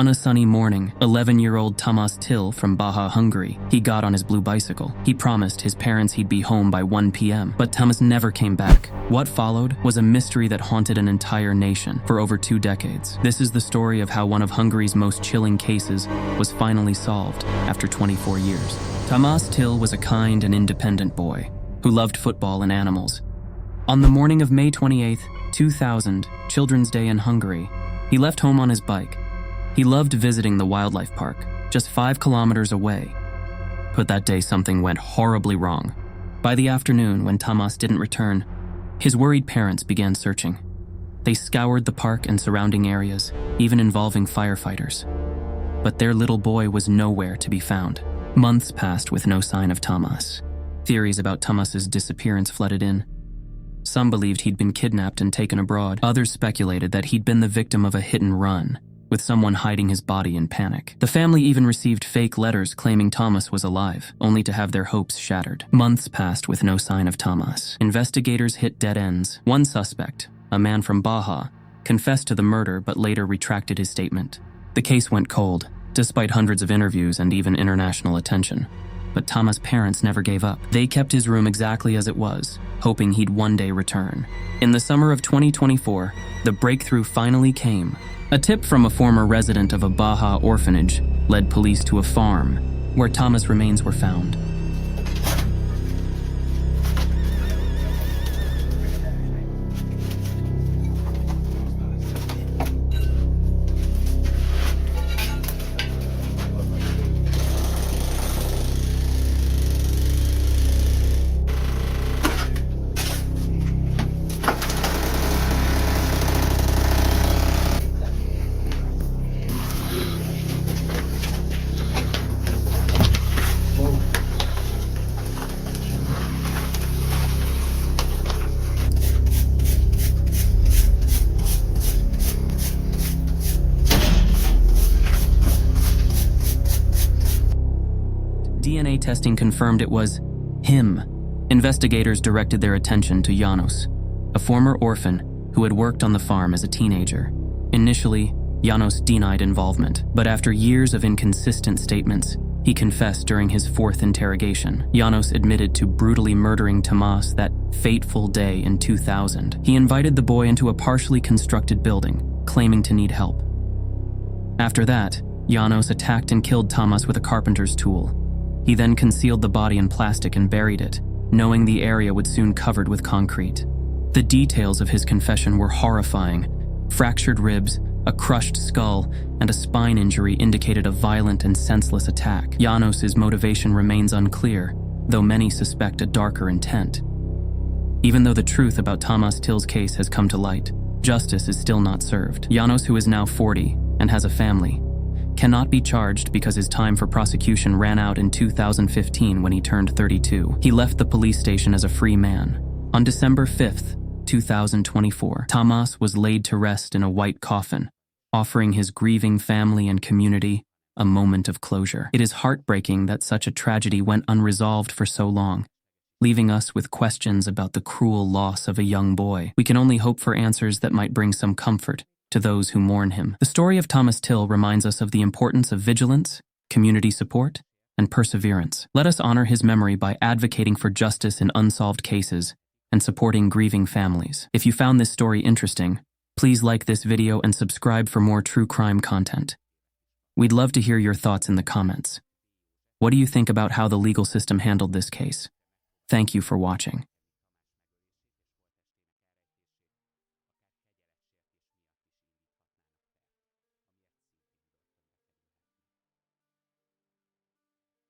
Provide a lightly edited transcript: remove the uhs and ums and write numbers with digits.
On a sunny morning, 11-year-old Tamás Till from Baja, Hungary, he got on his blue bicycle. He promised his parents he'd be home by 1 p.m., but Tamás never came back. What followed was a mystery that haunted an entire nation for over 2 decades. This is the story of how one of Hungary's most chilling cases was finally solved after 24 years. Tamás Till was a kind and independent boy who loved football and animals. On the morning of May 28, 2000, Children's Day in Hungary, he left home on his bike. He loved visiting the wildlife park, just 5 kilometers away. But that day something went horribly wrong. By the afternoon, when Tamás didn't return, his worried parents began searching. They scoured the park and surrounding areas, even involving firefighters. But their little boy was nowhere to be found. Months passed with no sign of Tamás. Theories about Tamás's disappearance flooded in. Some believed he'd been kidnapped and taken abroad. Others speculated that he'd been the victim of a hit and run, with someone hiding his body in panic. The family even received fake letters claiming Tamás was alive, only to have their hopes shattered. Months passed with no sign of Tamás. Investigators hit dead ends. One suspect, a man from Baja, confessed to the murder but later retracted his statement. The case went cold, despite hundreds of interviews and even international attention. But Tamás' parents never gave up. They kept his room exactly as it was, hoping he'd one day return. In the summer of 2024, the breakthrough finally came. A tip from a former resident of a Baja orphanage led police to a farm where Tamás' remains were found. DNA testing confirmed it was him. Investigators directed their attention to János, a former orphan who had worked on the farm as a teenager. Initially, János denied involvement, but after years of inconsistent statements, he confessed during his 4th interrogation. János admitted to brutally murdering Tamás that fateful day in 2000. He invited the boy into a partially constructed building, claiming to need help. After that, János attacked and killed Tamás with a carpenter's tool. He then concealed the body in plastic and buried it, knowing the area would soon be covered with concrete. The details of his confession were horrifying. Fractured ribs, a crushed skull, and a spine injury indicated a violent and senseless attack. János's motivation remains unclear, though many suspect a darker intent. Even though the truth about Tamás Till's case has come to light, justice is still not served. János, who is now 40 and has a family, cannot be charged because his time for prosecution ran out in 2015 when he turned 32. He left the police station as a free man. On December 5th, 2024, Tamás was laid to rest in a white coffin, offering his grieving family and community a moment of closure. It is heartbreaking that such a tragedy went unresolved for so long, leaving us with questions about the cruel loss of a young boy. We can only hope for answers that might bring some comfort to those who mourn him. The story of Tamás Till reminds us of the importance of vigilance, community support, and perseverance. Let us honor his memory by advocating for justice in unsolved cases and supporting grieving families. If you found this story interesting, please like this video and subscribe for more true crime content. We'd love to hear your thoughts in the comments. What do you think about how the legal system handled this case? Thank you for watching.